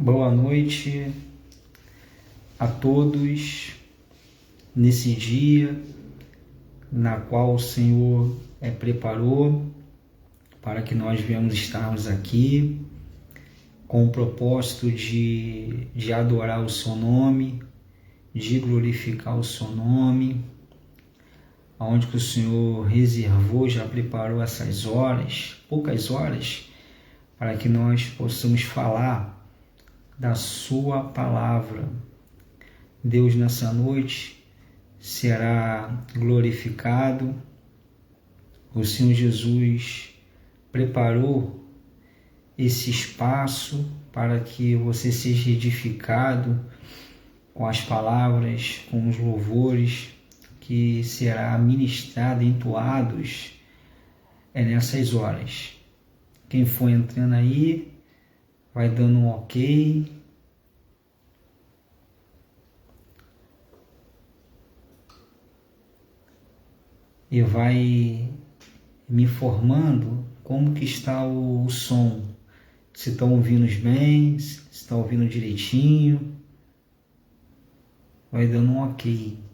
Boa noite a todos nesse dia na qual o Senhor preparou para que nós venhamos estarmos aqui com o propósito de adorar o seu nome, de glorificar o seu nome, onde que o Senhor reservou, já preparou essas horas, poucas horas, para que nós possamos falar da sua palavra. Deus, nessa noite, será glorificado. O Senhor Jesus preparou esse espaço para que você seja edificado com as palavras, com os louvores que será ministrado, entoados nessas horas. Quem for entrando aí, vai dando um ok. E vai me informando como que está o som. Se estão ouvindo bem, se estão ouvindo direitinho. Vai dando um ok.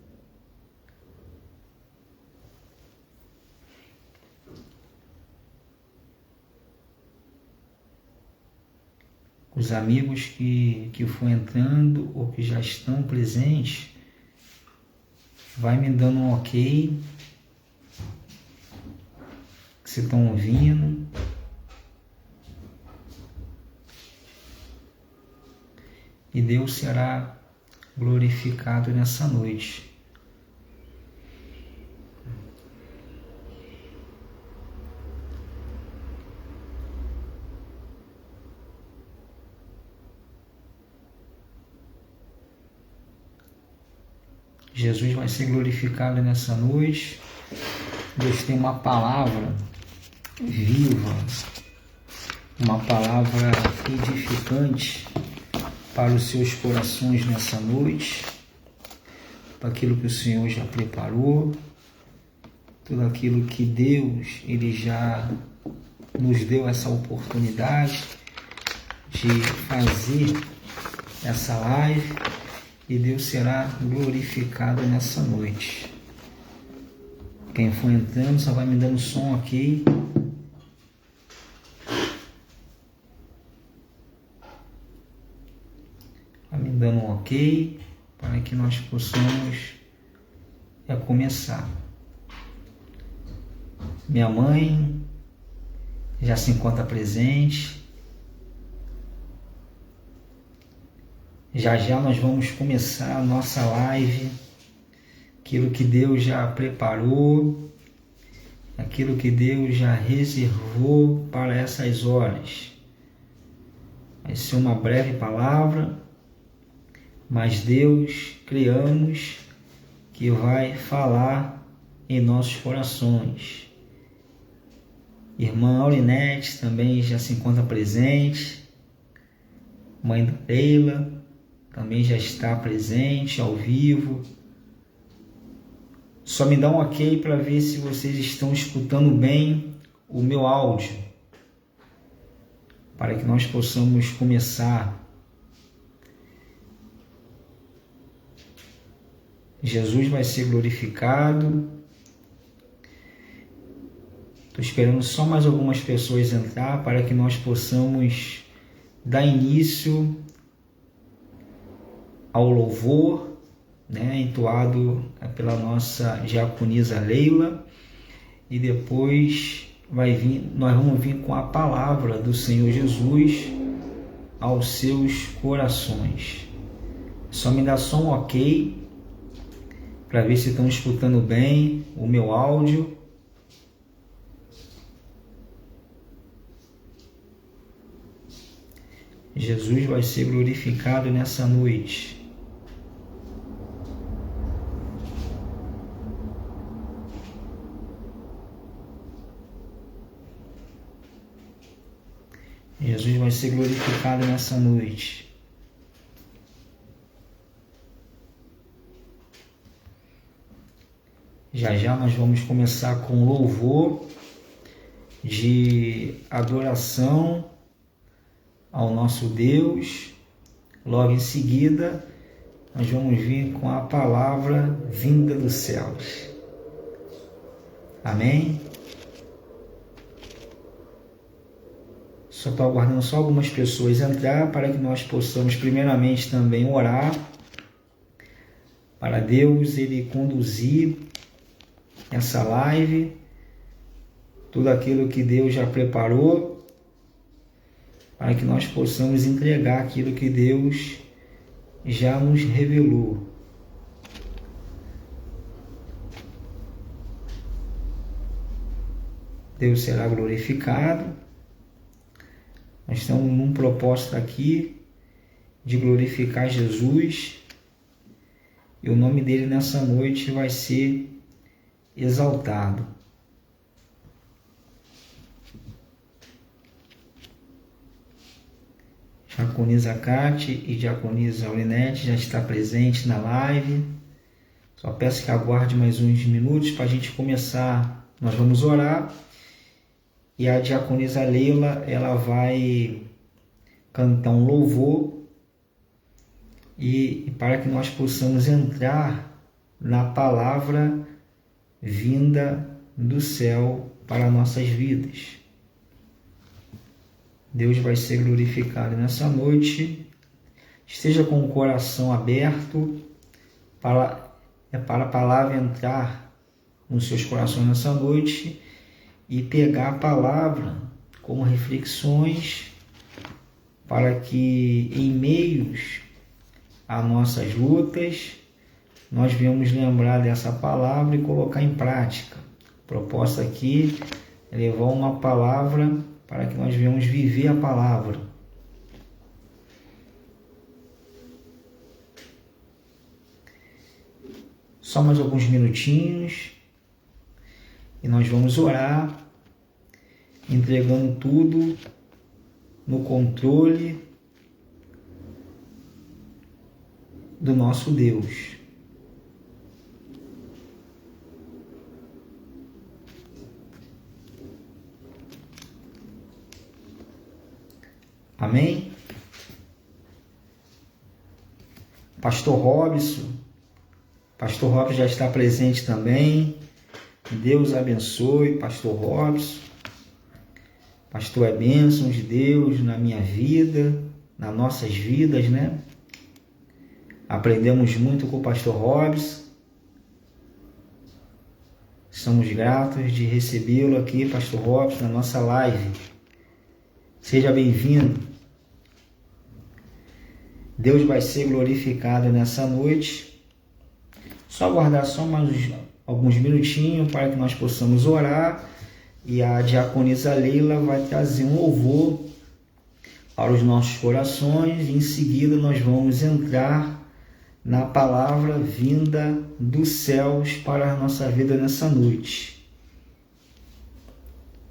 Os amigos que for entrando ou que já estão presentes, vai me dando um ok, que vocês estão ouvindo. E Deus será glorificado nessa noite. Jesus vai ser glorificado nessa noite. Deus tem uma palavra viva, uma palavra edificante para os seus corações nessa noite, para aquilo que o Senhor já preparou, tudo aquilo que Deus, Ele já nos deu essa oportunidade de fazer essa live, e Deus será glorificado nessa noite. Quem for entrando só vai me dando som aqui. Vai me dando um ok para que nós possamos começar. Minha mãe já se encontra presente. Já já nós vamos começar a nossa live, aquilo que Deus já preparou, aquilo que Deus já reservou para essas horas. Vai ser uma breve palavra, mas Deus, criamos, que vai falar em nossos corações. Irmã Aurinete também já se encontra presente, mãe da Leila também já está presente, ao vivo. Só me dá um ok para ver se vocês estão escutando bem o meu áudio, para que nós possamos começar. Jesus vai ser glorificado. Estou esperando só mais algumas pessoas entrar para que nós possamos dar início ao louvor, entoado pela nossa diaconisa Leila, e depois nós vamos vir com a palavra do Senhor Jesus aos seus corações. Só me dá só um ok para ver se estão escutando bem o meu áudio. Jesus vai ser glorificado nessa noite. Jesus vai ser glorificado nessa noite. Já já nós vamos começar com louvor de adoração ao nosso Deus, Logo em seguida, nós vamos vir com a palavra vinda dos céus. Amém? Só estou aguardando só algumas pessoas entrar para que nós possamos primeiramente também orar para Deus Ele conduzir essa live, tudo aquilo que Deus já preparou, para que nós possamos entregar aquilo que Deus já nos revelou. Deus será glorificado. Nós estamos num propósito aqui de glorificar Jesus, e o nome dele nessa noite vai ser exaltado. Diaconisa Cátia e Diaconisa Aulinete já está presente na live. Só peço que aguarde mais uns minutos para a gente começar. Nós vamos orar e a Diaconisa Leila, ela vai cantar um louvor e para que nós possamos entrar na palavra vinda do céu para nossas vidas. Deus vai ser glorificado nessa noite. Esteja com o coração aberto para a palavra entrar nos seus corações nessa noite e pegar a palavra como reflexões para que em meios a nossas lutas nós venhamos lembrar dessa palavra e colocar em prática. A proposta aqui é levar uma palavra para que nós venhamos viver a palavra. Só mais alguns minutinhos e nós vamos orar, entregando tudo no controle do nosso Deus. Amém? Pastor Robson já está presente também. Deus abençoe, Pastor Robson. Pastor é bênção de Deus na minha vida, nas nossas vidas, né? Aprendemos muito com o Pastor Robson. Estamos gratos de recebê-lo aqui, Pastor Robson, na nossa live. Seja bem-vindo. Deus vai ser glorificado nessa noite. Só aguardar só mais alguns minutinhos para que nós possamos orar. E a Diaconisa Leila vai trazer um louvor para os nossos corações. E em seguida nós vamos entrar na palavra vinda dos céus para a nossa vida nessa noite.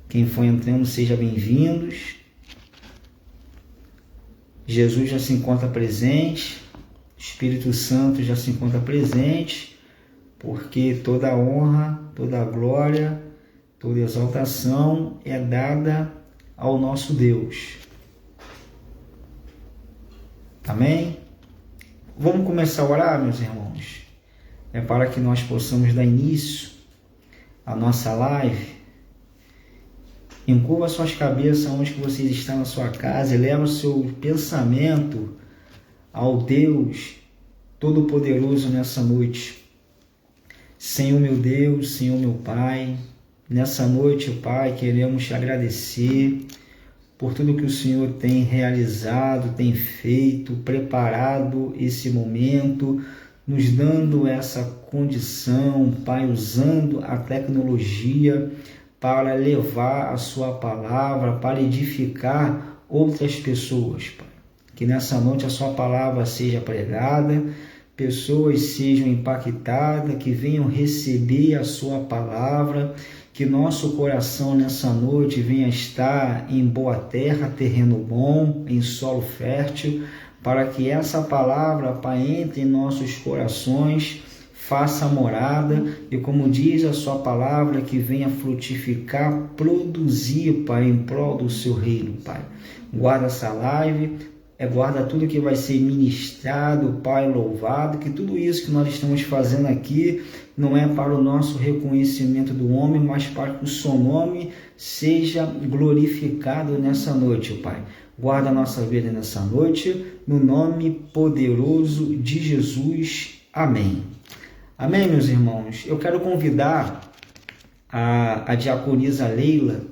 Quem for entrando, seja bem-vindos. Jesus já se encontra presente, o Espírito Santo já se encontra presente, porque toda honra, toda glória, toda exaltação é dada ao nosso Deus. Amém? Vamos começar a orar, meus irmãos. É para que nós possamos dar início à nossa live. Encurva suas cabeças onde que vocês estão na sua casa e leva o seu pensamento ao Deus Todo-Poderoso nessa noite. Senhor meu Deus, Senhor meu Pai, nessa noite, Pai, queremos te agradecer por tudo que o Senhor tem realizado, tem feito, preparado esse momento, nos dando essa condição, Pai, usando a tecnologia para levar a sua palavra, para edificar outras pessoas, Pai. Que nessa noite a sua palavra seja pregada, pessoas sejam impactadas, que venham receber a sua palavra, que nosso coração nessa noite venha estar em boa terra, terreno bom, em solo fértil, para que essa palavra, Pai, entre em nossos corações, faça morada e, como diz a sua palavra, que venha frutificar, produzir, Pai, em prol do seu reino, Pai. Guarda essa live, guarda tudo que vai ser ministrado, Pai, louvado, que tudo isso que nós estamos fazendo aqui não é para o nosso reconhecimento do homem, mas para que o seu nome seja glorificado nessa noite, Pai. Guarda a nossa vida nessa noite, no nome poderoso de Jesus. Amém. Amém, meus irmãos? Eu quero convidar a diaconisa Leila,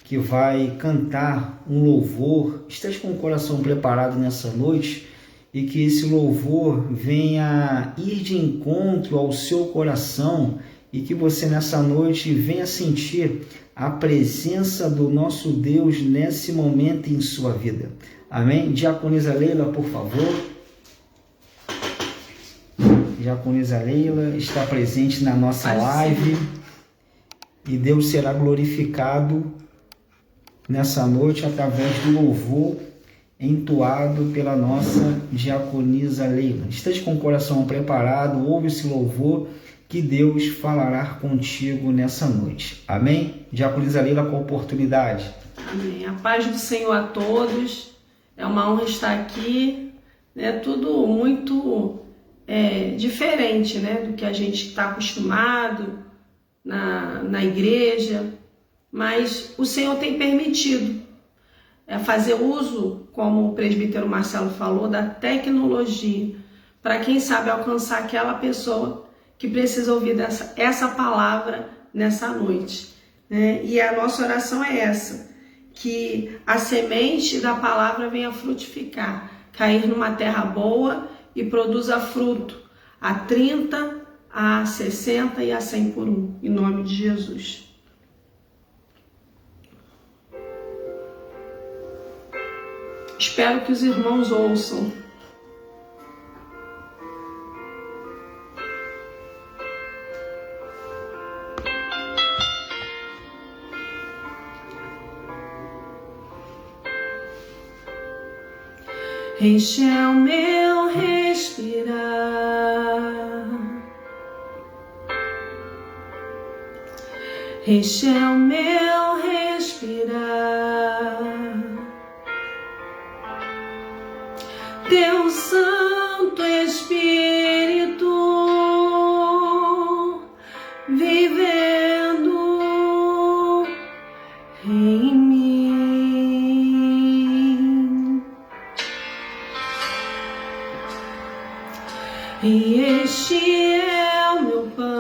que vai cantar um louvor. Esteja com o coração preparado nessa noite e que esse louvor venha ir de encontro ao seu coração e que você nessa noite venha sentir a presença do nosso Deus nesse momento em sua vida. Amém? Diaconisa Leila, por favor. Diaconisa Leila está presente na nossa live e Deus será glorificado nessa noite através do louvor entoado pela nossa diaconisa Leila. Esteja com o coração preparado, ouve esse louvor que Deus falará contigo nessa noite. Amém? Diaconisa Leila, com a oportunidade. Amém. A paz do Senhor a todos. É uma honra estar aqui. É tudo muito diferente, né, do que a gente está acostumado na igreja. Mas o Senhor tem permitido fazer uso, como o presbítero Marcelo falou, da tecnologia, para quem sabe alcançar aquela pessoa que precisa ouvir essa palavra nessa noite, né? E a nossa oração é essa, que a semente da palavra venha frutificar, cair numa terra boa e produza fruto, a 30, a 60 e a 100 por um, em nome de Jesus. Espero que os irmãos ouçam. Este é o meu respirar, este é o meu respirar. Teu Santo Espírito vivendo em mim, e este é o meu pão,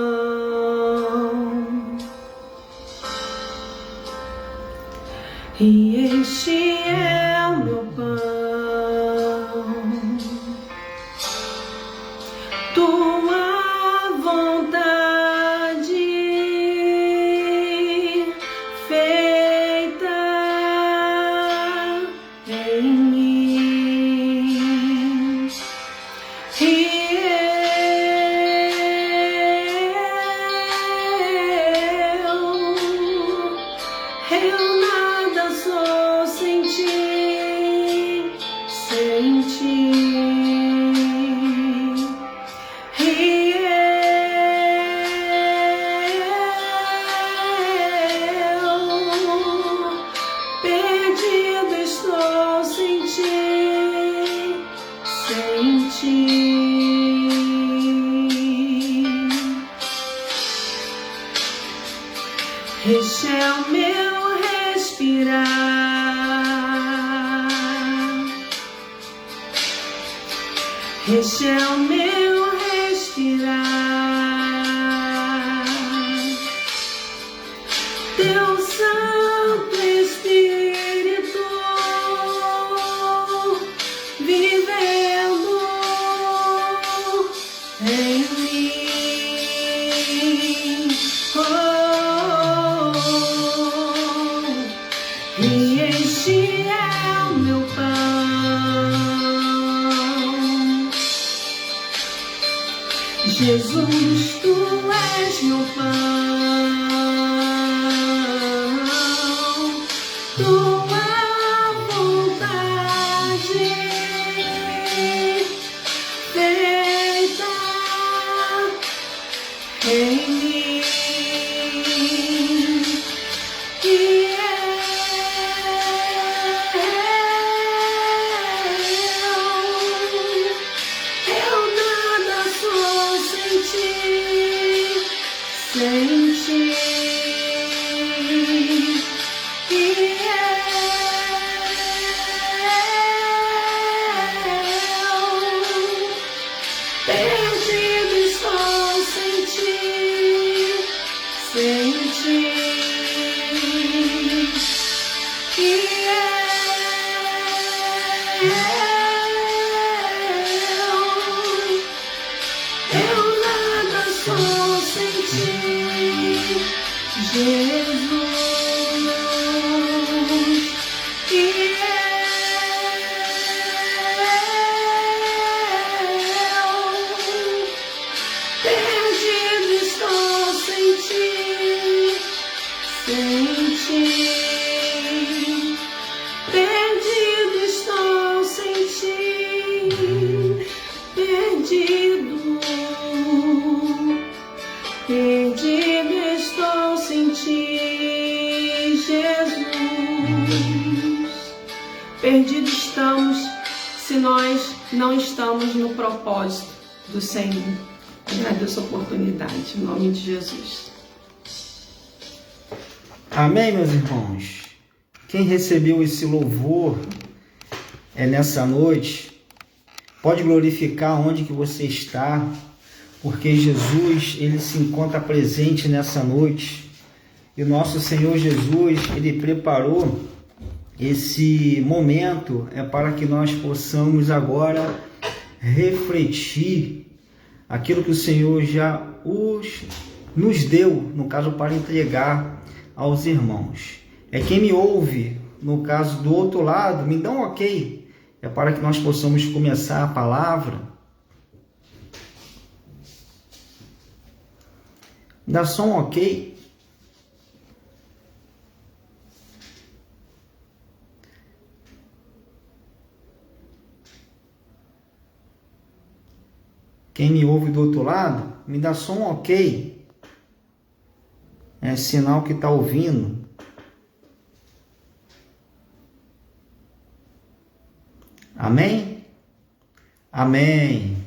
e este é o meu pão. Tua vontade feita em mim, e eu nada sou sem ti, sem ti. Perdido estou sem ti, sem ti. Este é o meu respirar, este é o meu respirar. Teu Santo Espírito vivendo em mim, e este é o meu pão. Jesus, tu és meu pão, tua vontade feita em mim, e Senti que perdido estou sem ti. Senti que eu nada sou sem ti, Jesus. Que perdido estou sem ti, sem ti. Perdido estou sem ti, perdido, perdido estou sem ti, Jesus. Perdido estamos se nós não estamos no propósito do Senhor. Agradeço a oportunidade, em nome de Jesus. Amém, meus irmãos? Quem recebeu esse louvor nessa noite, pode glorificar onde que você está, porque Jesus, ele se encontra presente nessa noite. E o nosso Senhor Jesus, ele preparou esse momento para que nós possamos agora refletir aquilo que o Senhor já nos deu, no caso, para entregar aos irmãos. Quem me ouve, no caso do outro lado, me dá um ok, para que nós possamos começar a palavra. Dá só um ok. Quem me ouve do outro lado, me dá só um ok. É sinal que está ouvindo. Amém? Amém.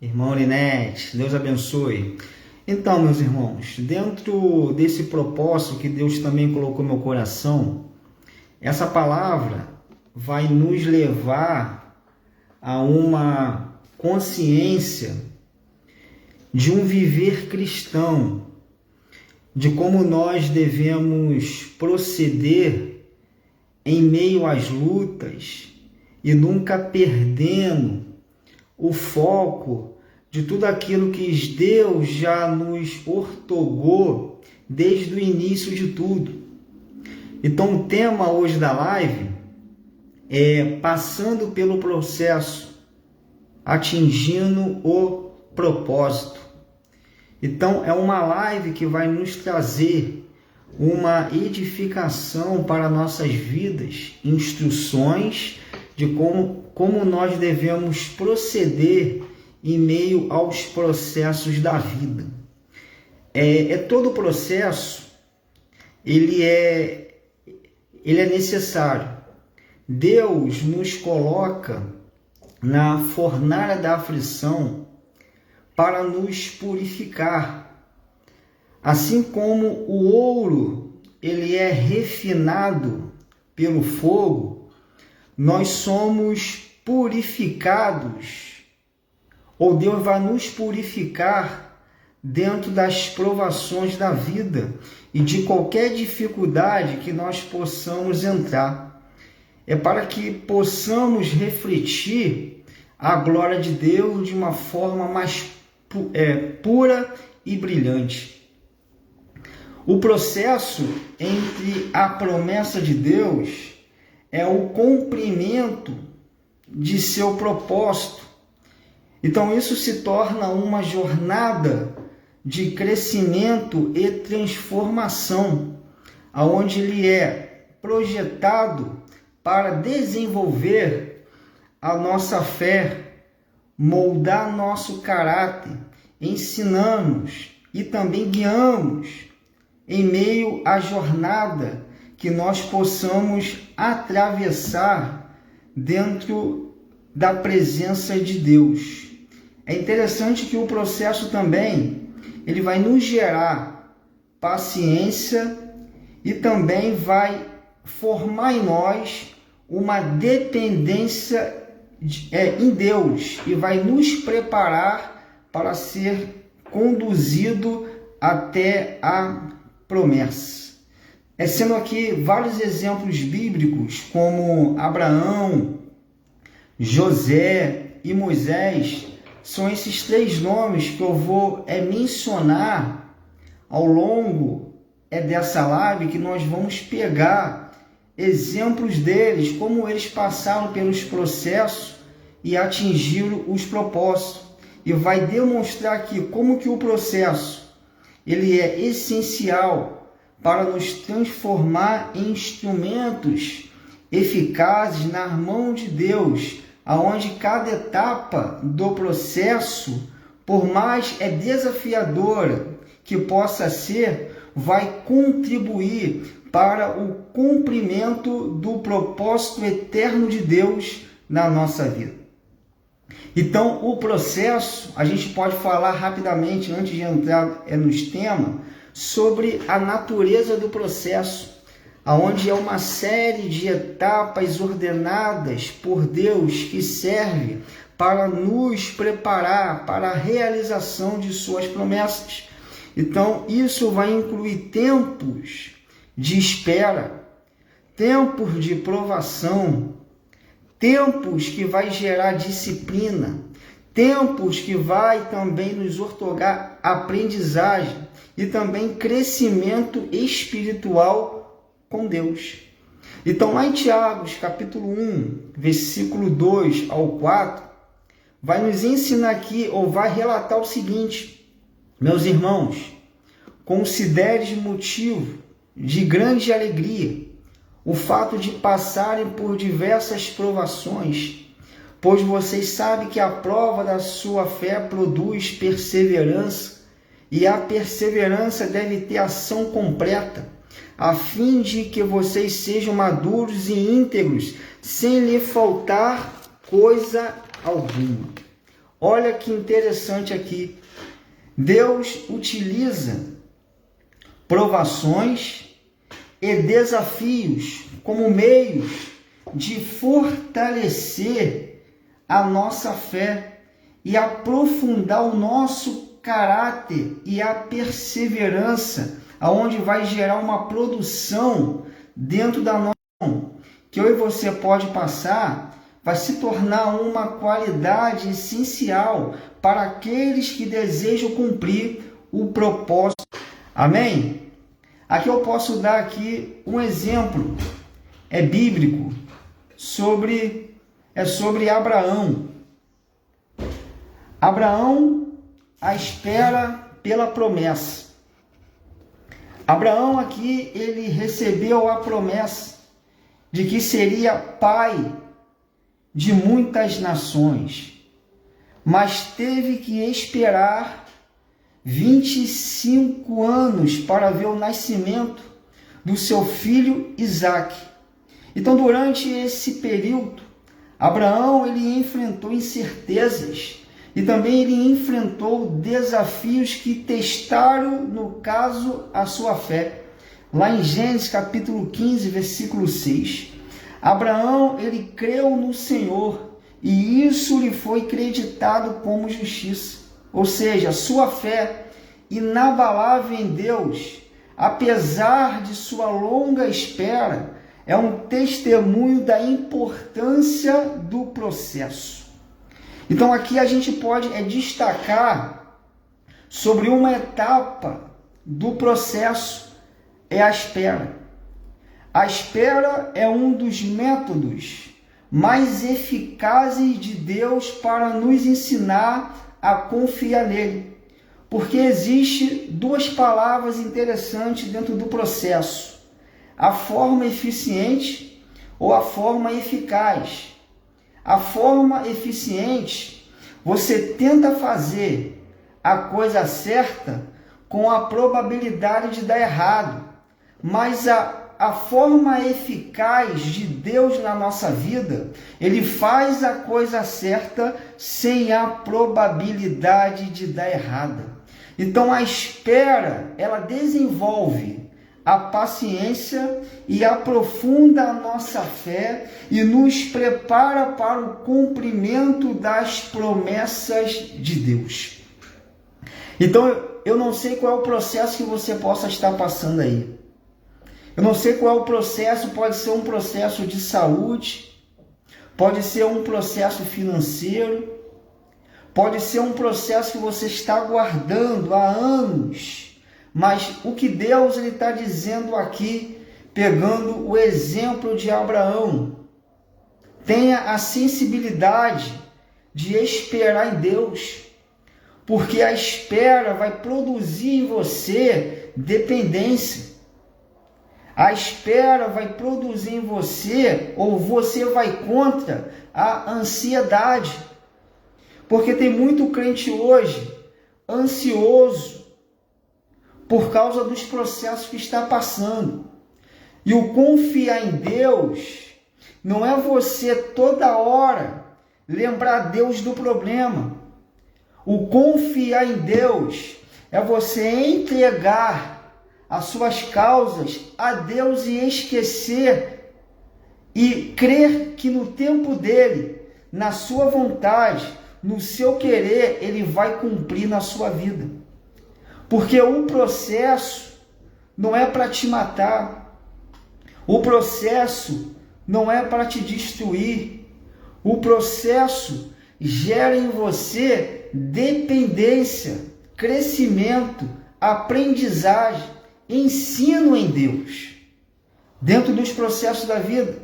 Irmão Linete, Deus abençoe. Então, meus irmãos, dentro desse propósito que Deus também colocou no meu coração, essa palavra vai nos levar a uma consciência de um viver cristão, de como nós devemos proceder em meio às lutas e nunca perdendo o foco de tudo aquilo que Deus já nos ortogou desde o início de tudo. Então o tema hoje da live é passando pelo processo, atingindo o propósito. Então é uma live que vai nos trazer uma edificação para nossas vidas, instruções de como nós devemos proceder em meio aos processos da vida. Todo processo, ele é necessário. Deus nos coloca na fornalha da aflição para nos purificar. Assim como o ouro, ele é refinado pelo fogo, nós somos purificados, ou Deus vai nos purificar dentro das provações da vida e de qualquer dificuldade que nós possamos entrar. É para que possamos refletir a glória de Deus de uma forma mais pura e brilhante. O processo entre a promessa de Deus é o cumprimento de seu propósito. Então isso se torna uma jornada de crescimento e transformação, aonde ele é projetado para desenvolver a nossa fé, moldar nosso caráter, ensinamos e também guiamos em meio à jornada que nós possamos atravessar dentro da presença de Deus. É interessante que o processo também ele vai nos gerar paciência e também vai formar em nós uma dependência em Deus e vai nos preparar para ser conduzido até a promessa. Sendo aqui vários exemplos bíblicos, como Abraão, José e Moisés, são esses 3 nomes que eu vou mencionar ao longo dessa live, que nós vamos pegar exemplos deles, como eles passaram pelos processos e atingiram os propósitos. E vai demonstrar aqui como que o processo ele é essencial para nos transformar em instrumentos eficazes na mão de Deus, aonde cada etapa do processo, por mais desafiadora que possa ser, vai contribuir para o cumprimento do propósito eterno de Deus na nossa vida. Então, o processo, a gente pode falar rapidamente, antes de entrar nos temas, sobre a natureza do processo, onde é uma série de etapas ordenadas por Deus que serve para nos preparar para a realização de suas promessas. Então, isso vai incluir tempos de espera, tempos de provação, tempos que vai gerar disciplina, tempos que vai também nos otorgar aprendizagem e também crescimento espiritual com Deus. Então, lá em Tiago, capítulo 1, versículo 2 ao 4, vai nos ensinar aqui, ou vai relatar o seguinte: meus irmãos, consideres motivo de grande alegria o fato de passarem por diversas provações, pois vocês sabem que a prova da sua fé produz perseverança, e a perseverança deve ter ação completa, a fim de que vocês sejam maduros e íntegros, sem lhe faltar coisa alguma. Olha que interessante aqui. Deus utiliza provações e desafios como meios de fortalecer a nossa fé e aprofundar o nosso caráter e a perseverança, aonde vai gerar uma produção dentro da nossa, que eu e você pode passar, vai se tornar uma qualidade essencial para aqueles que desejam cumprir o propósito. Amém? Aqui eu posso dar aqui um exemplo bíblico sobre Abraão. Abraão, a espera pela promessa. Abraão aqui, ele recebeu a promessa de que seria pai de muitas nações, mas teve que esperar 25 anos para ver o nascimento do seu filho Isaque. Então, durante esse período, Abraão ele enfrentou incertezas e também ele enfrentou desafios que testaram, no caso, a sua fé. Lá em Gênesis capítulo 15, versículo 6, Abraão ele creu no Senhor e isso lhe foi creditado como justiça. Ou seja, sua fé inabalável em Deus, apesar de sua longa espera, é um testemunho da importância do processo. Então aqui a gente pode destacar sobre uma etapa do processo, a espera. A espera é um dos métodos mais eficazes de Deus para nos ensinar a confiar nele. Porque existe duas palavras interessantes dentro do processo: a forma eficiente ou a forma eficaz. A forma eficiente, você tenta fazer a coisa certa com a probabilidade de dar errado. Mas a forma eficaz de Deus na nossa vida, Ele faz a coisa certa sem a probabilidade de dar errada. Então a espera, ela desenvolve a paciência e aprofunda a nossa fé e nos prepara para o cumprimento das promessas de Deus. Então eu não sei qual é o processo que você possa estar passando aí. Eu não sei qual é o processo, pode ser um processo de saúde, pode ser um processo financeiro, pode ser um processo que você está aguardando há anos, mas o que Deus está dizendo aqui, pegando o exemplo de Abraão, tenha a sensibilidade de esperar em Deus, porque a espera vai produzir em você dependência. A espera vai produzir em você, ou você vai contra a ansiedade. Porque tem muito crente hoje ansioso por causa dos processos que está passando. E o confiar em Deus não é você toda hora lembrar Deus do problema. O confiar em Deus é você entregar as suas causas a Deus e esquecer e crer que no tempo dele, na sua vontade, no seu querer, ele vai cumprir na sua vida. Porque o processo não é para te matar. O processo não é para te destruir. O processo gera em você dependência, crescimento, aprendizagem, ensino em Deus. Dentro dos processos da vida,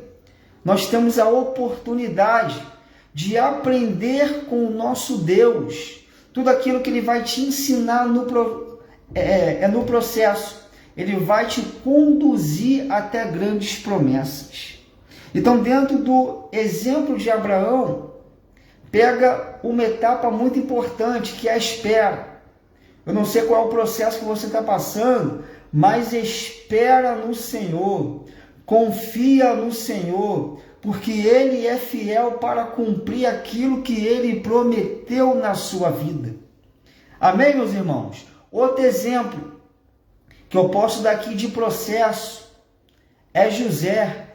nós temos a oportunidade de aprender com o nosso Deus tudo aquilo que Ele vai te ensinar no processo. Ele vai te conduzir até grandes promessas. Então, dentro do exemplo de Abraão, pega uma etapa muito importante, que é a espera. Eu não sei qual é o processo que você está passando, mas espera no Senhor, confia no Senhor, porque Ele é fiel para cumprir aquilo que Ele prometeu na sua vida. Amém, meus irmãos? Outro exemplo que eu posso dar aqui de processo é José,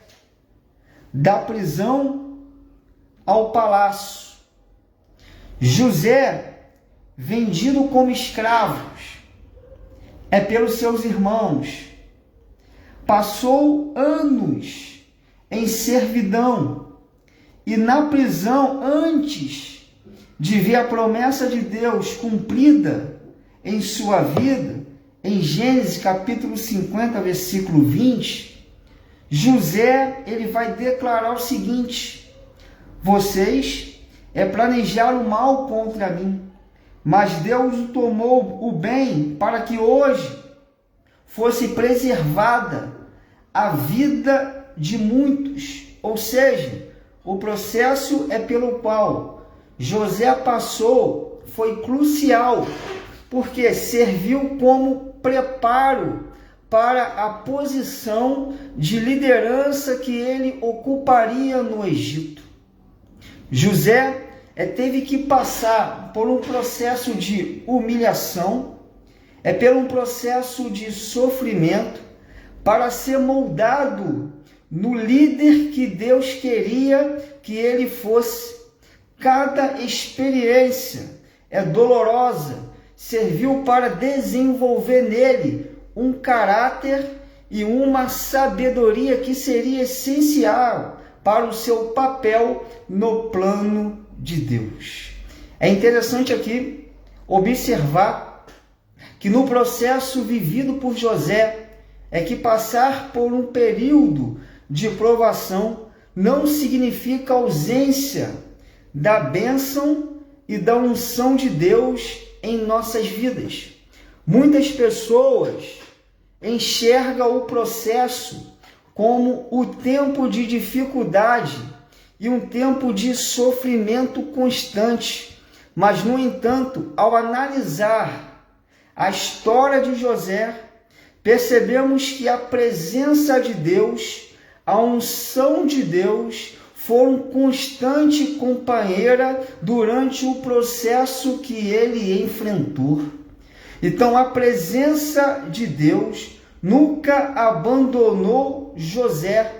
da prisão ao palácio. José, vendido como escravos, pelos seus irmãos, passou anos em servidão e na prisão, antes de ver a promessa de Deus cumprida em sua vida, em Gênesis capítulo 50, versículo 20, José, ele vai declarar o seguinte: vocês planejaram o mal contra mim, mas Deus tomou o bem para que hoje fosse preservada a vida de muitos. Ou seja, o processo pelo qual José passou foi crucial, porque serviu como preparo para a posição de liderança que ele ocuparia no Egito. José teve que passar por um processo de humilhação, por um processo de sofrimento, para ser moldado no líder que Deus queria que ele fosse. Cada experiência dolorosa serviu para desenvolver nele um caráter e uma sabedoria que seria essencial para o seu papel no plano de Deus. É interessante aqui observar que no processo vivido por José, que passar por um período de provação não significa ausência da bênção e da unção de Deus em nossas vidas. Muitas pessoas enxergam o processo como o tempo de dificuldade e um tempo de sofrimento constante. Mas, no entanto, ao analisar a história de José, percebemos que a presença de Deus, a unção de Deus, foram constante companheira durante o processo que ele enfrentou. Então, a presença de Deus nunca abandonou José.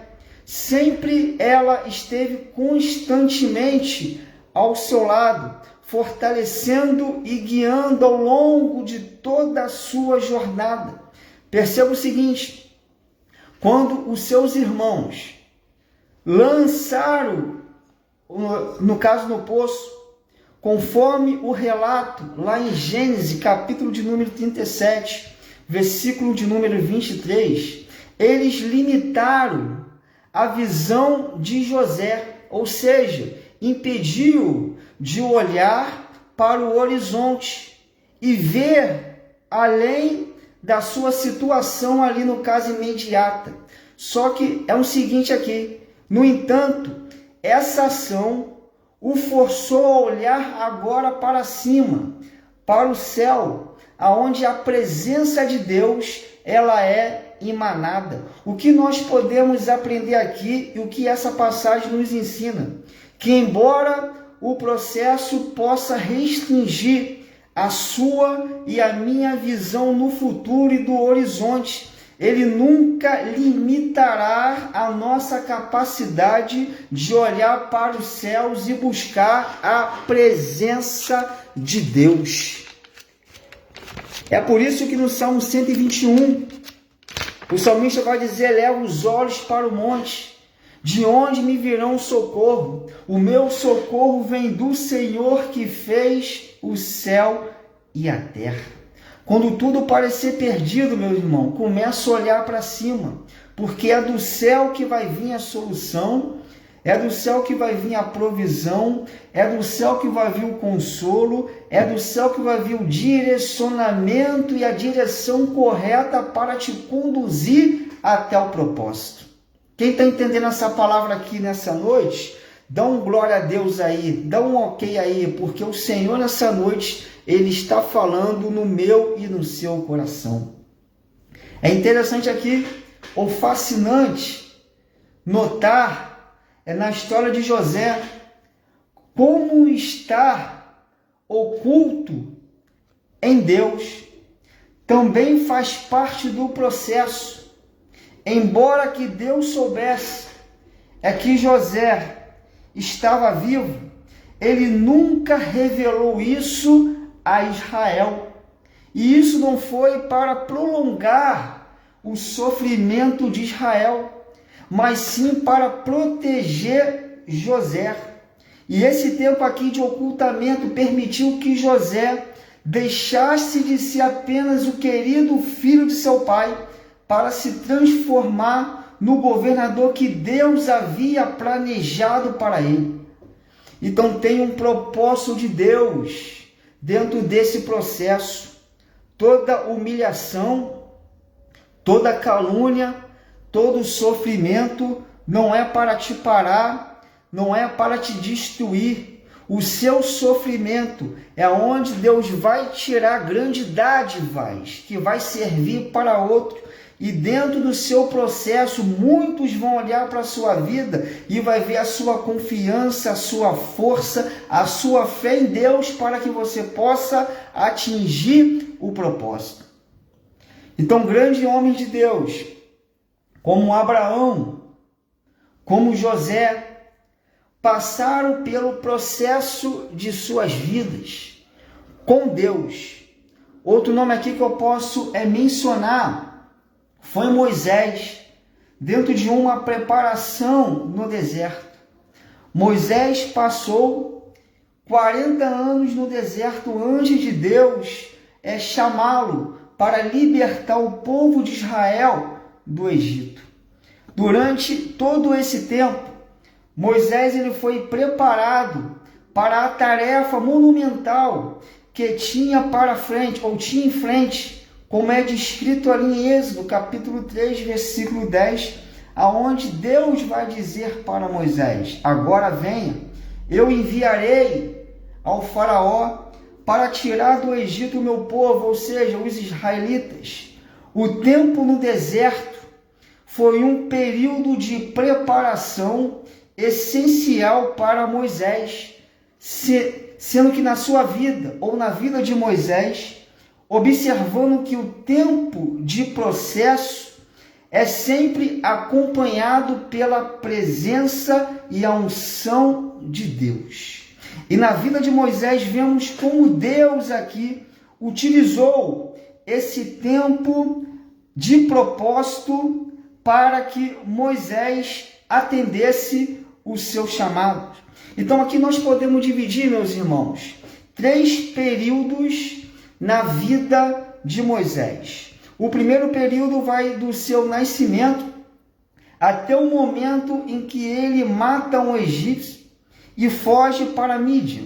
Sempre ela esteve constantemente ao seu lado, fortalecendo e guiando ao longo de toda a sua jornada. Perceba o seguinte: quando os seus irmãos lançaram, no caso no poço, conforme o relato lá em Gênesis, capítulo de número 37, versículo de número 23, eles limitaram a visão de José, ou seja, impediu de olhar para o horizonte e ver além da sua situação ali no caso imediata. Só que é o seguinte aqui: no entanto, essa ação o forçou a olhar agora para cima, para o céu, aonde a presença de Deus ela é emanada. O que nós podemos aprender aqui e o que essa passagem nos ensina? Que embora o processo possa restringir a sua e a minha visão no futuro e do horizonte, ele nunca limitará a nossa capacidade de olhar para os céus e buscar a presença de Deus. É por isso que no Salmo 121, o salmista vai dizer: leva os olhos para o monte, de onde me virão socorro? O meu socorro vem do Senhor que fez o céu e a terra. Quando tudo parecer perdido, meu irmão, começa a olhar para cima, porque é do céu que vai vir a solução, é do céu que vai vir a provisão, é do céu que vai vir o consolo, é do céu que vai vir o direcionamento e a direção correta para te conduzir até o propósito. Quem está entendendo essa palavra aqui nessa noite, dá um glória a Deus aí, dá um ok aí, porque o Senhor nessa noite, Ele está falando no meu e no seu coração. É interessante aqui, ou fascinante, notar na história de José, como estar oculto em Deus também faz parte do processo. Embora que Deus soubesse que José estava vivo, ele nunca revelou isso a Israel. E isso não foi para prolongar o sofrimento de Israel, mas sim para proteger José. E esse tempo aqui de ocultamento permitiu que José deixasse de ser apenas o querido filho de seu pai para se transformar no governador que Deus havia planejado para ele. Então tem um propósito de Deus dentro desse processo. Toda humilhação, toda calúnia, todo sofrimento não é para te parar, não é para te destruir. O seu sofrimento é onde Deus vai tirar grandes dádivas que vai servir para outro. E dentro do seu processo, muitos vão olhar para a sua vida e vai ver a sua confiança, a sua força, a sua fé em Deus para que você possa atingir o propósito. Então, grandes homens de Deus, como Abraão, como José, passaram pelo processo de suas vidas com Deus. Outro nome aqui que eu posso mencionar foi Moisés, dentro de uma preparação no deserto. Moisés passou 40 anos no deserto antes de Deus chamá-lo para libertar o povo de Israel do Egito. Durante todo esse tempo, Moisés ele foi preparado para a tarefa monumental que tinha para frente, ou tinha em frente, como é descrito ali em Êxodo, capítulo 3, versículo 10, aonde Deus vai dizer para Moisés: agora venha, eu enviarei ao faraó para tirar do Egito o meu povo, ou seja, os israelitas. O tempo no deserto foi um período de preparação essencial para Moisés, sendo que na sua vida, ou na vida de Moisés, observando que o tempo de processo é sempre acompanhado pela presença e a unção de Deus. E na vida de Moisés vemos como Deus aqui utilizou esse tempo de propósito para que Moisés atendesse o seu chamado. Então aqui nós podemos dividir, meus irmãos, 3 períodos na vida de Moisés. O primeiro período vai do seu nascimento até o momento em que ele mata um egípcio e foge para Mídian.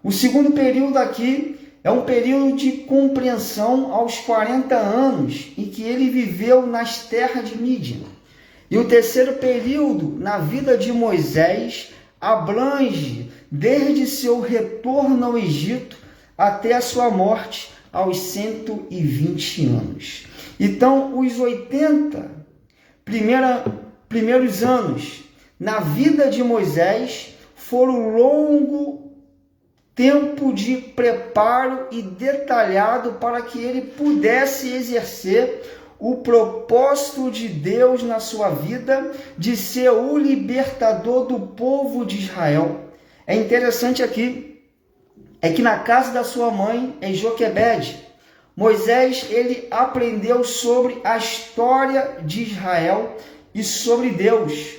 O segundo período aqui é um período de compreensão aos 40 anos, em que ele viveu nas terras de Mídian. E o terceiro período na vida de Moisés abrange desde seu retorno ao Egito até a sua morte aos 120 anos. Então, os 80 primeiros anos na vida de Moisés foram longo tempo de preparo e detalhado para que ele pudesse exercer o propósito de Deus na sua vida de ser o libertador do povo de Israel. É interessante aqui, é que na casa da sua mãe, em Joquebede, Moisés ele aprendeu sobre a história de Israel e sobre Deus.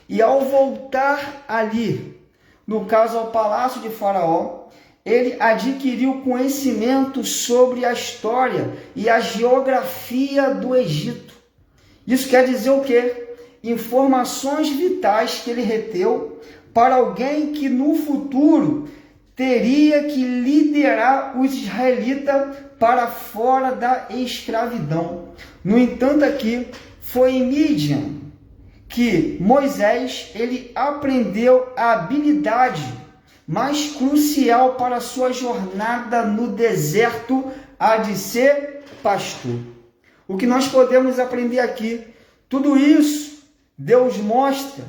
E ao voltar ali, no caso ao palácio de Faraó, ele adquiriu conhecimento sobre a história e a geografia do Egito. Isso quer dizer o quê? Informações vitais que ele reteu para alguém que no futuro teria que liderar os israelitas para fora da escravidão. No entanto, aqui foi em Mídian que Moisés ele aprendeu a habilidade mais crucial para a sua jornada no deserto, a de ser pastor. O que nós podemos aprender aqui? Tudo isso, Deus mostra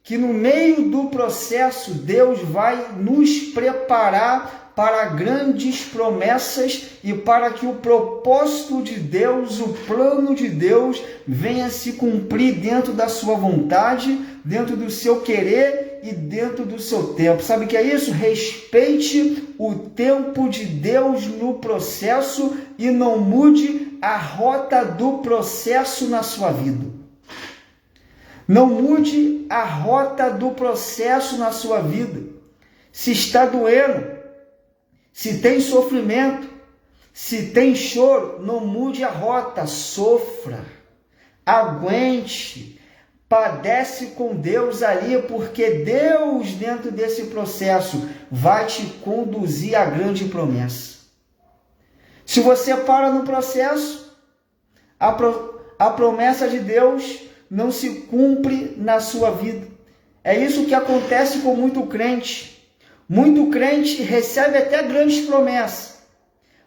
que no meio do processo, Deus vai nos preparar para grandes promessas e para que o propósito de Deus, o plano de Deus, venha se cumprir dentro da sua vontade, dentro do seu querer e dentro do seu tempo. Sabe o que é isso? Respeite o tempo de Deus no processo e não mude a rota do processo na sua vida. Não mude a rota do processo na sua vida. Se está doendo, se tem sofrimento, se tem choro, não mude a rota, sofra, aguente, padece com Deus ali, porque Deus dentro desse processo vai te conduzir à grande promessa. Se você para no processo, a promessa de Deus não se cumpre na sua vida. É isso que acontece com muito crente. Muito crente recebe até grandes promessas,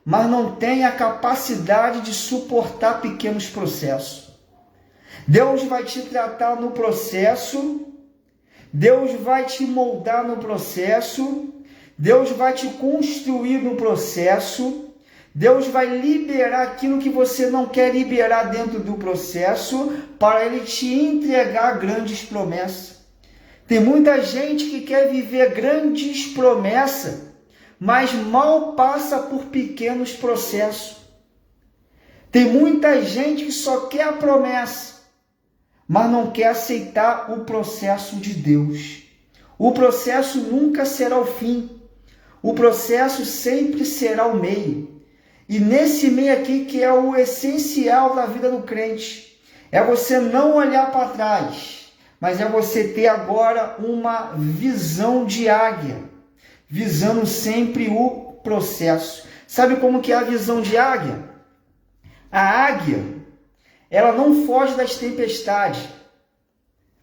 mas não tem a capacidade de suportar pequenos processos. Deus vai te tratar no processo, Deus vai te moldar no processo, Deus vai te construir no processo, Deus vai liberar aquilo que você não quer liberar dentro do processo, para Ele te entregar grandes promessas. Tem muita gente que quer viver grandes promessas, mas mal passa por pequenos processos. Tem muita gente que só quer a promessa, mas não quer aceitar o processo de Deus. O processo nunca será o fim. O processo sempre será o meio. E nesse meio aqui que é o essencial da vida do crente, é você não olhar para trás, mas é você ter agora uma visão de águia, visando sempre o processo. Sabe como que é a visão de águia? A águia, ela não foge das tempestades.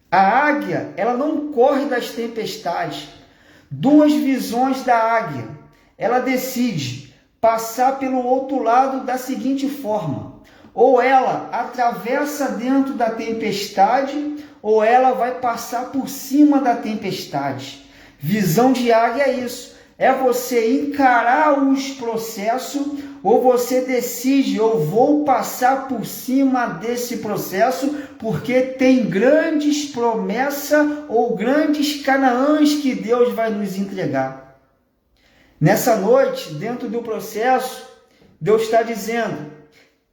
A águia, ela não corre das tempestades. Duas visões da águia. Ela decide passar pelo outro lado da seguinte forma: ou ela atravessa dentro da tempestade, ou ela vai passar por cima da tempestade. Visão de águia é isso. É você encarar os processos, ou você decide, eu vou passar por cima desse processo, porque tem grandes promessas ou grandes Canaãs que Deus vai nos entregar. Nessa noite, dentro do processo, Deus está dizendo,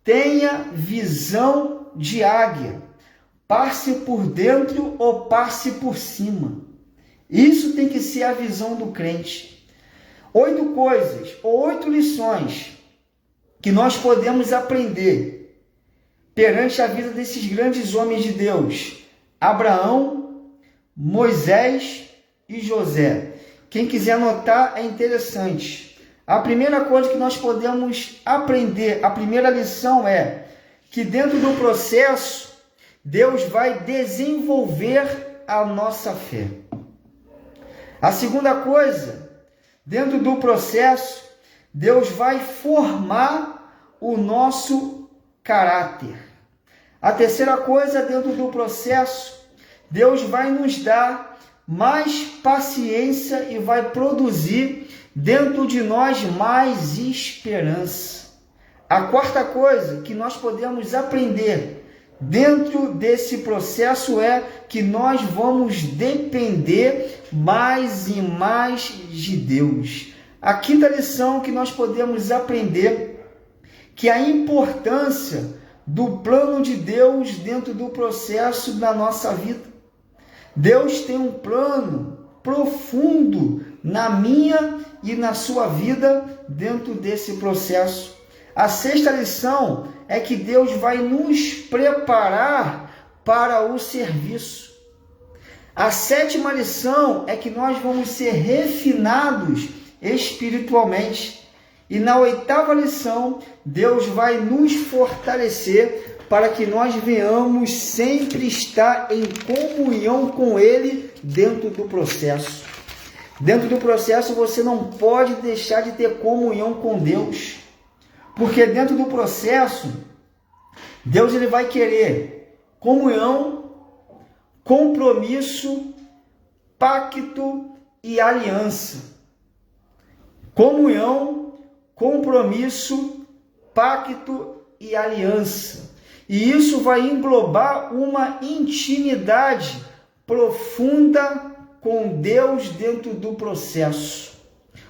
tenha visão de águia, passe por dentro ou passe por cima. Isso tem que ser a visão do crente. 8 coisas ou 8 lições que nós podemos aprender perante a vida desses grandes homens de Deus, Abraão, Moisés e José. Quem quiser anotar é interessante. A primeira coisa que nós podemos aprender, a primeira lição é que dentro do processo, Deus vai desenvolver a nossa fé. A segunda coisa, dentro do processo, Deus vai formar o nosso caráter. A terceira coisa, dentro do processo, Deus vai nos dar mais paciência e vai produzir dentro de nós mais esperança. A quarta coisa que nós podemos aprender dentro desse processo é que nós vamos depender mais e mais de Deus. A quinta lição que nós podemos aprender que a importância do plano de Deus dentro do processo da nossa vida. Deus tem um plano profundo na minha e na sua vida dentro desse processo. A sexta lição é que Deus vai nos preparar para o serviço. A sétima lição é que nós vamos ser refinados espiritualmente. E na oitava lição, Deus vai nos fortalecer para que nós venhamos sempre estar em comunhão com Ele dentro do processo. Dentro do processo você não pode deixar de ter comunhão com Deus. Porque dentro do processo, Deus ele vai querer comunhão, compromisso, pacto e aliança. Comunhão, compromisso, pacto e aliança. E isso vai englobar uma intimidade profunda com Deus dentro do processo.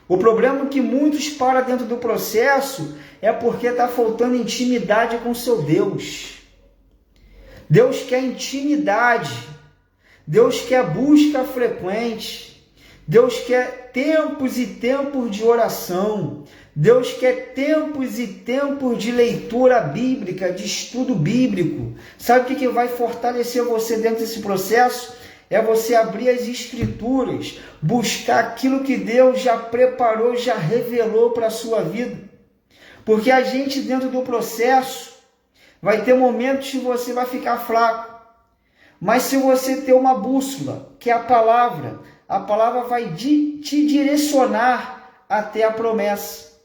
O problema é que muitos param dentro do processo é porque está faltando intimidade com seu Deus. Deus quer intimidade. Deus quer busca frequente. Deus quer tempos e tempos de oração. Deus quer tempos e tempos de leitura bíblica, de estudo bíblico. Sabe o que vai fortalecer você dentro desse processo? É você abrir as escrituras, buscar aquilo que Deus já preparou, já revelou para a sua vida. Porque a gente dentro do processo vai ter momentos que você vai ficar fraco. Mas se você ter uma bússola, que é a palavra vai te direcionar até a promessa.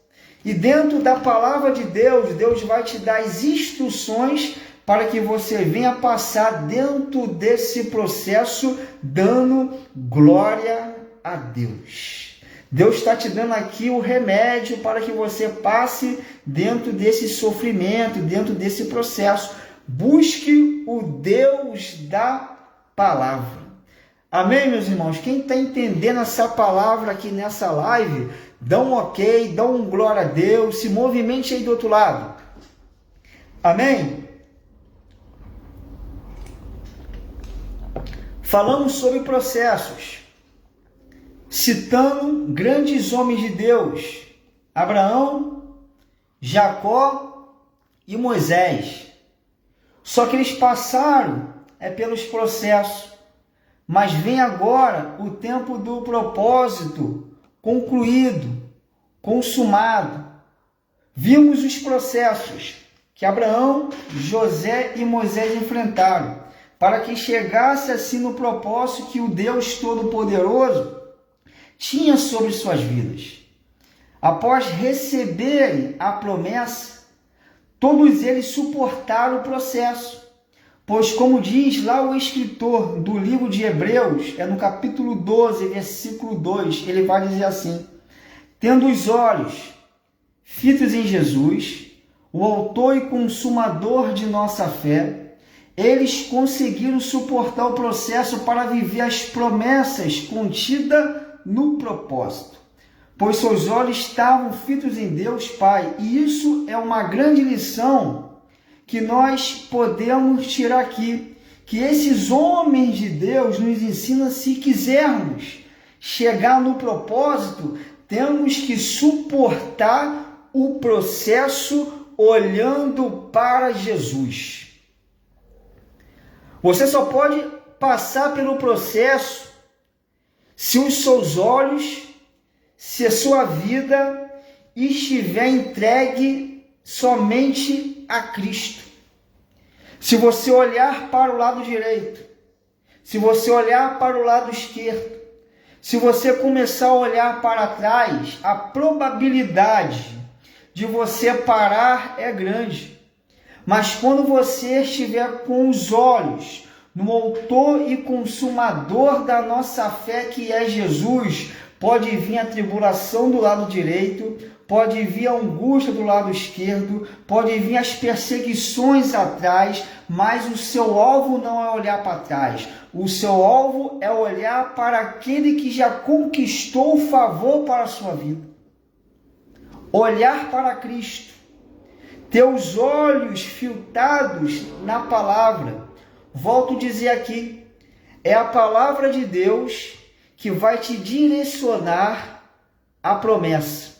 E dentro da palavra de Deus, Deus vai te dar as instruções para que você venha passar dentro desse processo dando glória a Deus. Deus está te dando aqui o remédio para que você passe dentro desse sofrimento, dentro desse processo. Busque o Deus da palavra. Amém, meus irmãos? Quem está entendendo essa palavra aqui nessa live, dá um ok, dá um glória a Deus, se movimente aí do outro lado. Amém? Falamos sobre processos, citando grandes homens de Deus, Abraão, Jacó e Moisés. Só que eles passaram pelos processos, mas vem agora o tempo do propósito concluído, consumado. Vimos os processos que Abraão, José e Moisés enfrentaram, para que chegasse assim no propósito que o Deus Todo-Poderoso tinha sobre suas vidas. Após receberem a promessa, todos eles suportaram o processo, pois como diz lá o escritor do livro de Hebreus, no capítulo 12, versículo 2, ele vai dizer assim: tendo os olhos fitos em Jesus, o autor e consumador de nossa fé, eles conseguiram suportar o processo para viver as promessas contidas no propósito, pois seus olhos estavam fitos em Deus Pai. E isso é uma grande lição que nós podemos tirar aqui, que esses homens de Deus nos ensinam. Se quisermos chegar no propósito, temos que suportar o processo olhando para Jesus. Você só pode passar pelo processo se os seus olhos, se a sua vida estiver entregue somente a Cristo. Se você olhar para o lado direito, se você olhar para o lado esquerdo, se você começar a olhar para trás, a probabilidade de você parar é grande. Mas quando você estiver com os olhos no autor e consumador da nossa fé, que é Jesus, pode vir a tribulação do lado direito, pode vir a angústia do lado esquerdo, pode vir as perseguições atrás, mas o seu alvo não é olhar para trás. O seu alvo é olhar para aquele que já conquistou o favor para a sua vida. Olhar para Cristo. Ter os olhos filtrados na palavra. Volto a dizer aqui, é a palavra de Deus que vai te direcionar à promessa.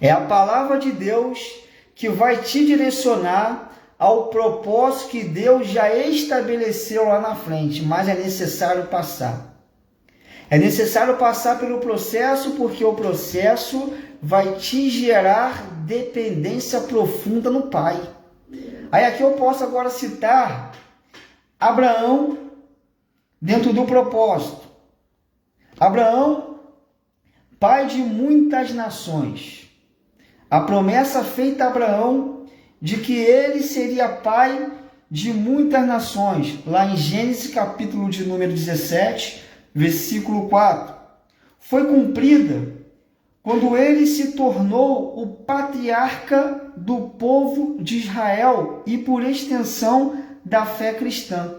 É a palavra de Deus que vai te direcionar ao propósito que Deus já estabeleceu lá na frente, mas é necessário passar. É necessário passar pelo processo, porque o processo vai te gerar dependência profunda no Pai. Aí aqui eu posso agora citar Abraão dentro do propósito. Abraão, pai de muitas nações. A promessa feita a Abraão de que ele seria pai de muitas nações, lá em Gênesis capítulo de número 17, versículo 4, foi cumprida quando ele se tornou o patriarca do povo de Israel e, por extensão, da fé cristã.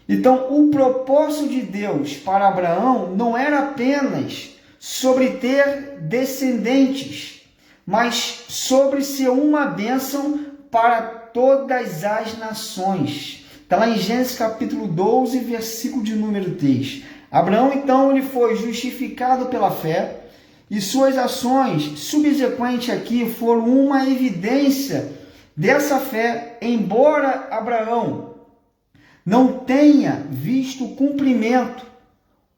Então, o propósito de Deus para Abraão não era apenas sobre ter descendentes, mas sobre ser uma bênção para todas as nações. Está lá em Gênesis capítulo 12, versículo de número 3. Abraão, então, ele foi justificado pela fé, e suas ações subsequentes aqui foram uma evidência dessa fé, embora Abraão não tenha visto o cumprimento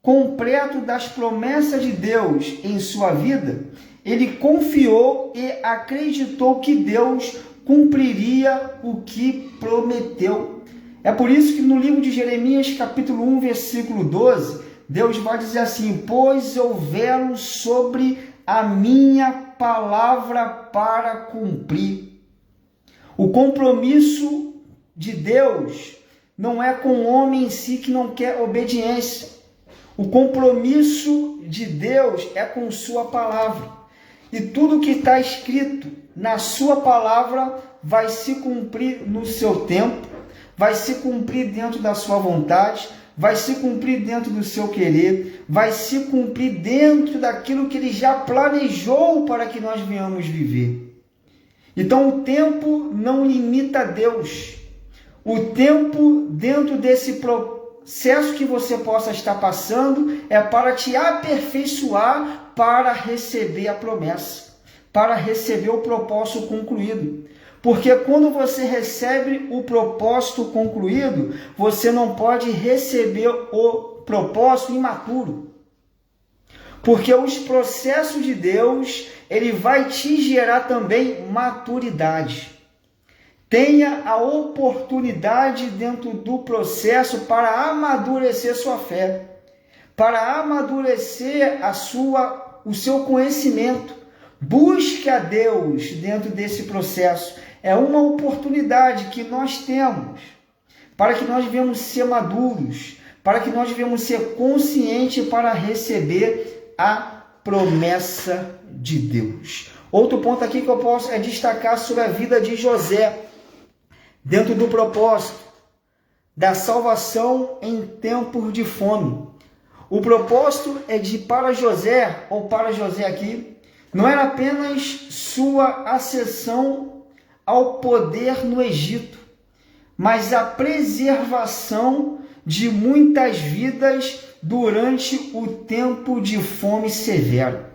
completo das promessas de Deus em sua vida, ele confiou e acreditou que Deus cumpriria o que prometeu. É por isso que no livro de Jeremias, capítulo 1, versículo 12, Deus vai dizer assim: pois eu velo sobre a minha palavra para cumprir. O compromisso de Deus não é com o homem em si que não quer obediência. O compromisso de Deus é com sua palavra. E tudo que está escrito na sua palavra vai se cumprir no seu tempo, vai se cumprir dentro da sua vontade, vai se cumprir dentro do seu querer, vai se cumprir dentro daquilo que ele já planejou para que nós venhamos viver. Então o tempo não limita Deus. O tempo dentro desse processo que você possa estar passando é para te aperfeiçoar para receber a promessa, para receber o propósito concluído. Porque quando você recebe o propósito concluído, você não pode receber o propósito imaturo. Porque os processos de Deus, ele vai te gerar também maturidade. Tenha a oportunidade dentro do processo para amadurecer sua fé, para amadurecer o seu conhecimento. Busque a Deus dentro desse processo. É uma oportunidade que nós temos para que nós venhamos ser maduros, para que nós venhamos ser conscientes para receber a promessa de Deus. Outro ponto aqui que eu posso destacar sobre a vida de José, dentro do propósito da salvação em tempos de fome. O propósito para José aqui, não era apenas sua acessão ao poder no Egito, mas a preservação de muitas vidas durante o tempo de fome severa.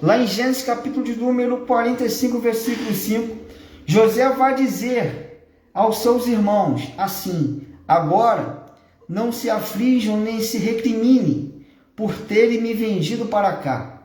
Lá em Gênesis capítulo de número 45, versículo 5, José vai dizer aos seus irmãos assim: agora não se aflijam nem se recriminem por terem me vendido para cá,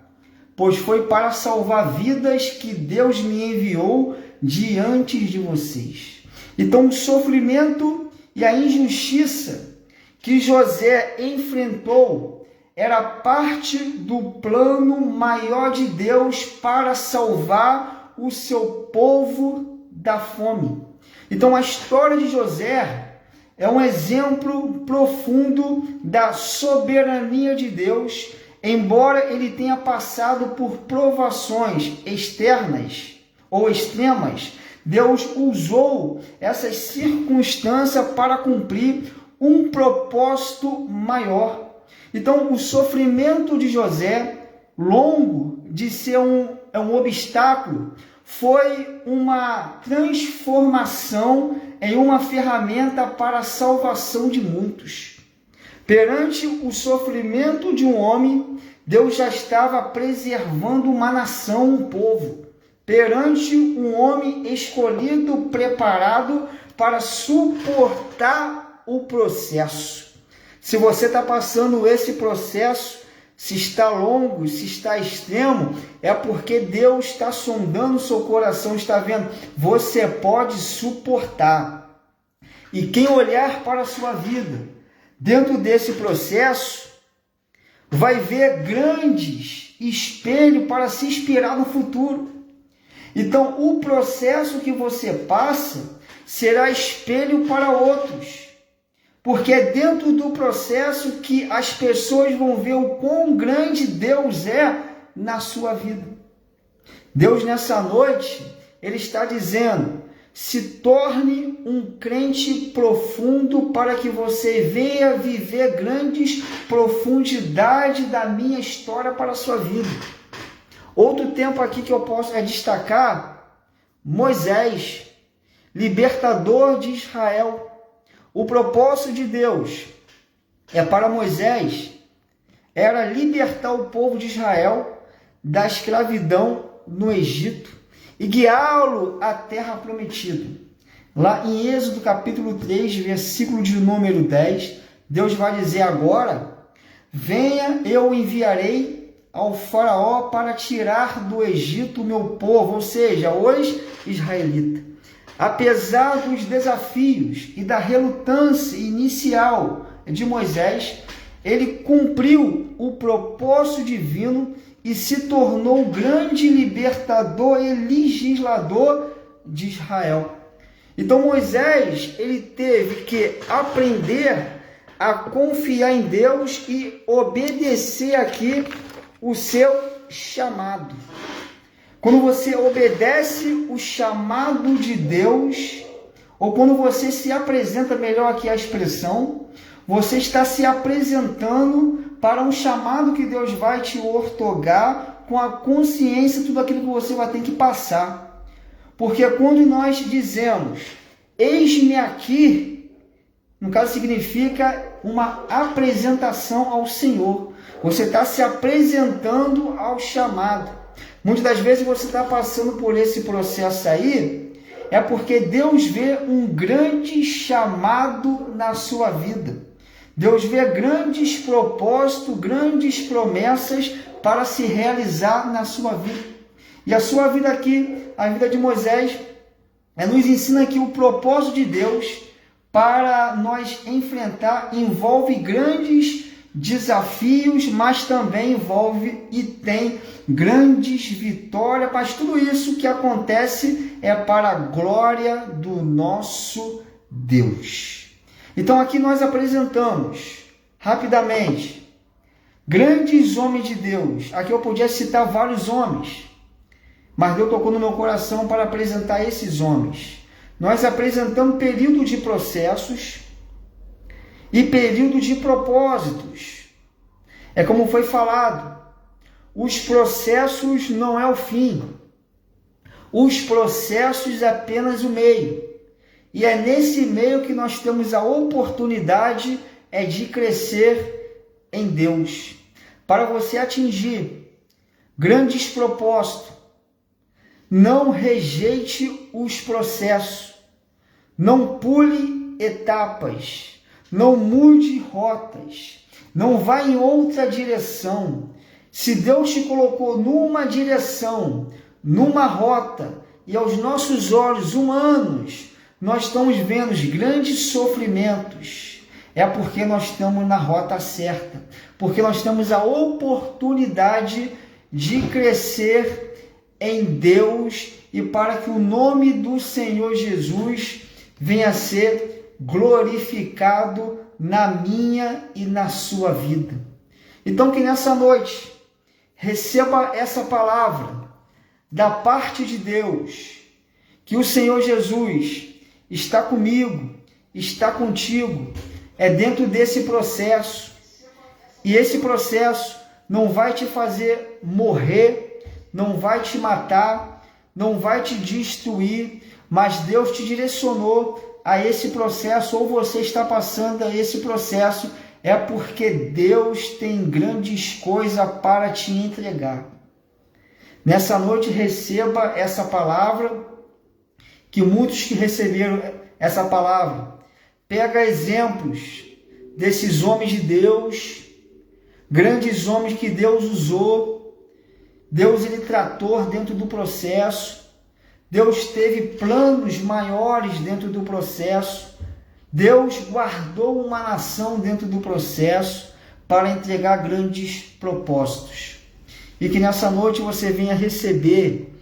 pois foi para salvar vidas que Deus me enviou diante de vocês. Então o sofrimento e a injustiça que José enfrentou era parte do plano maior de Deus para salvar o seu povo da fome. Então a história de José é um exemplo profundo da soberania de Deus, embora ele tenha passado por provações externas ou extremas. Deus usou essas circunstâncias para cumprir um propósito maior. Então, o sofrimento de José, longo de ser um obstáculo, foi uma transformação em uma ferramenta para a salvação de muitos. Perante o sofrimento de um homem, Deus já estava preservando uma nação, um povo. Perante um homem escolhido, preparado para suportar o processo. Se você está passando esse processo, se está longo, se está extremo, é porque Deus está sondando o seu coração, está vendo, você pode suportar. E quem olhar para a sua vida, dentro desse processo, vai ver grandes espelhos para se inspirar no futuro. Então, o processo que você passa será espelho para outros. Porque é dentro do processo que as pessoas vão ver o quão grande Deus é na sua vida. Deus, nessa noite, Ele está dizendo: se torne um crente profundo para que você venha viver grandes profundidades da minha história para a sua vida. Outro tempo aqui que eu posso destacar, Moisés, libertador de Israel. O propósito de Deus para Moisés era libertar o povo de Israel da escravidão no Egito e guiá-lo à terra prometida. Lá em Êxodo capítulo 3, versículo de número 10, Deus vai dizer agora: venha, eu enviarei ao faraó para tirar do Egito o meu povo, ou seja, os israelitas. Apesar dos desafios e da relutância inicial de Moisés, ele cumpriu o propósito divino e se tornou o grande libertador e legislador de Israel. Então Moisés, ele teve que aprender a confiar em Deus e obedecer aqui o seu chamado. Quando você obedece o chamado de Deus, ou quando você se apresenta, melhor aqui a expressão, você está se apresentando para um chamado que Deus vai te outorgar com a consciência de tudo aquilo que você vai ter que passar. Porque quando nós dizemos, eis-me aqui, no caso significa uma apresentação ao Senhor. Você está se apresentando ao chamado. Muitas das vezes você está passando por esse processo aí, é porque Deus vê um grande chamado na sua vida. Deus vê grandes propósitos, grandes promessas para se realizar na sua vida. E a sua vida aqui, a vida de Moisés, nos ensina que o propósito de Deus para nós enfrentar envolve grandes desafios, mas também envolve e tem grandes vitórias, mas tudo isso que acontece é para a glória do nosso Deus. Então aqui nós apresentamos rapidamente grandes homens de Deus. Aqui eu podia citar vários homens, mas Deus tocou no meu coração para apresentar esses homens. Nós apresentamos período de processos e período de propósitos. É como foi falado, os processos não é o fim, os processos é apenas o meio. E é nesse meio que nós temos a oportunidade de crescer em Deus. Para você atingir grandes propósitos, não rejeite os processos, não pule etapas, não mude rotas, não vá em outra direção. Se Deus te colocou numa direção, numa rota, e aos nossos olhos humanos, nós estamos vendo os grandes sofrimentos, é porque nós estamos na rota certa, porque nós temos a oportunidade de crescer em Deus e para que o nome do Senhor Jesus venha a ser glorificado na minha e na sua vida. Então que nessa noite receba essa palavra da parte de Deus, que o Senhor Jesus está comigo, está contigo, é dentro desse processo, e esse processo não vai te fazer morrer, não vai te matar, não vai te destruir, mas Deus te direcionou a esse processo, ou você está passando a esse processo, é porque Deus tem grandes coisas para te entregar. Nessa noite receba essa palavra, que muitos que receberam essa palavra, pega exemplos desses homens de Deus, grandes homens que Deus usou. Deus ele tratou dentro do processo, Deus teve planos maiores dentro do processo, Deus guardou uma nação dentro do processo para entregar grandes propósitos. E que nessa noite você venha receber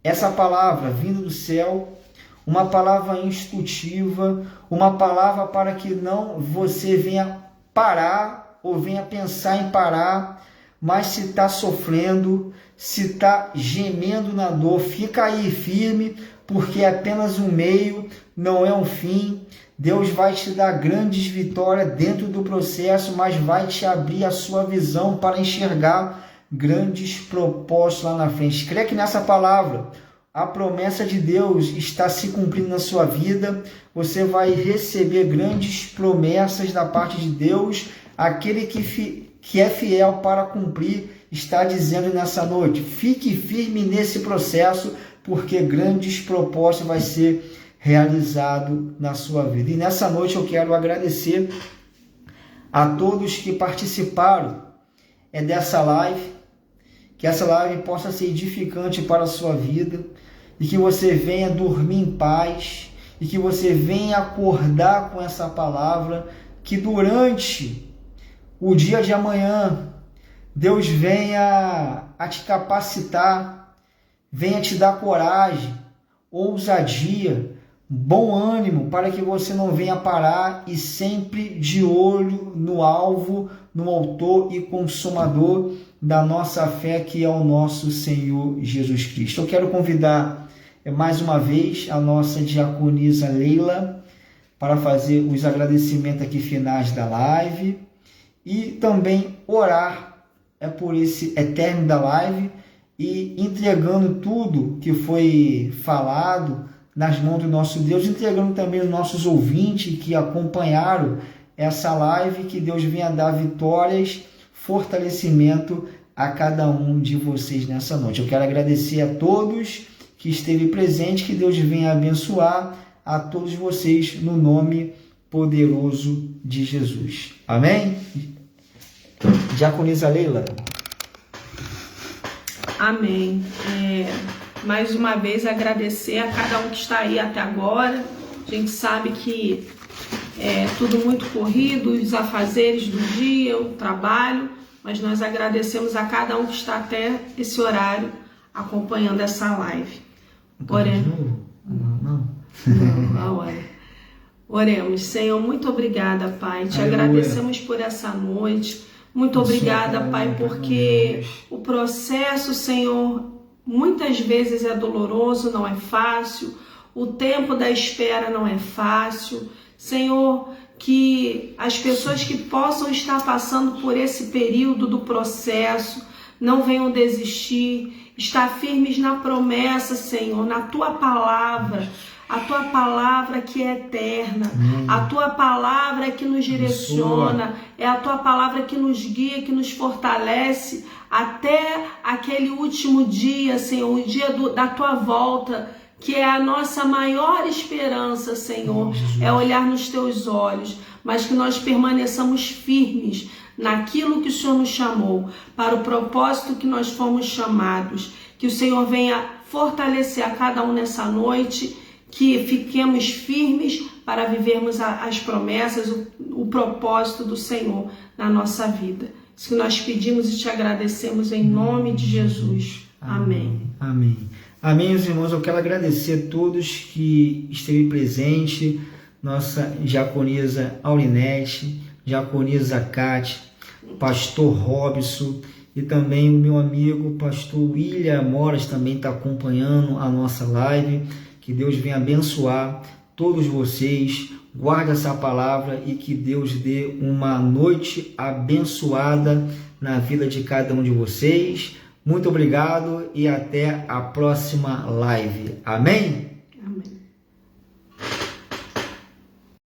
essa palavra vinda do céu, uma palavra instrutiva, uma palavra para que não você venha parar ou venha pensar em parar, mas se está sofrendo, se está gemendo na dor, fica aí firme, porque é apenas um meio, não é um fim. Deus vai te dar grandes vitórias dentro do processo, mas vai te abrir a sua visão para enxergar grandes propósitos lá na frente. Crê que nessa palavra a promessa de Deus está se cumprindo na sua vida, você vai receber grandes promessas da parte de Deus. Aquele que é fiel para cumprir está dizendo nessa noite, fique firme nesse processo, porque grandes propósitos vai ser realizado na sua vida. E nessa noite eu quero agradecer a todos que participaram dessa live, que essa live possa ser edificante para a sua vida, e que você venha dormir em paz, e que você venha acordar com essa palavra, que durante o dia de amanhã Deus venha a te capacitar, venha te dar coragem, ousadia, bom ânimo, para que você não venha parar e sempre de olho no alvo, no autor e consumador da nossa fé, que é o nosso Senhor Jesus Cristo. Eu quero convidar mais uma vez a nossa diaconisa Leila para fazer os agradecimentos aqui finais da live e também orar por esse término da live e entregando tudo que foi falado nas mãos do nosso Deus, entregando também os nossos ouvintes que acompanharam essa live, que Deus venha dar vitórias, fortalecimento a cada um de vocês nessa noite. Eu quero agradecer a todos que esteve presente, que Deus venha abençoar a todos vocês no nome poderoso de Jesus. Amém? Diaconisa Leila. Amém. Mais uma vez agradecer a cada um que está aí até agora. A gente sabe que é tudo muito corrido, os afazeres do dia, o trabalho, mas nós agradecemos a cada um que está até esse horário acompanhando essa live. Oremos. Senhor, muito obrigada, Pai. Te agradecemos por essa noite. Muito obrigada, Pai, porque o processo, Senhor, muitas vezes é doloroso, não é fácil, o tempo da espera não é fácil. Senhor, que as pessoas que possam estar passando por esse período do processo não venham desistir, estar firmes na promessa, Senhor, na Tua palavra, a Tua palavra que é eterna, a Tua palavra que nos direciona, é a Tua palavra que nos guia, que nos fortalece até aquele último dia, Senhor, o dia da Tua volta, que é a nossa maior esperança, Senhor, é olhar nos Teus olhos, mas que nós permaneçamos firmes naquilo que o Senhor nos chamou, para o propósito que nós fomos chamados, que o Senhor venha fortalecer a cada um nessa noite, que fiquemos firmes para vivermos as promessas, o propósito do Senhor na nossa vida. Isso que nós pedimos e te agradecemos em nome de Jesus. Amém. Amém. Amém, meus irmãos. Eu quero agradecer a todos que esteve presente, nossa diaconisa Aurinete, diaconisa Cátia, pastor Robson e também o meu amigo pastor William Moras também está acompanhando a nossa live. Que Deus venha abençoar todos vocês, guarde essa palavra e que Deus dê uma noite abençoada na vida de cada um de vocês. Muito obrigado e até a próxima live. Amém?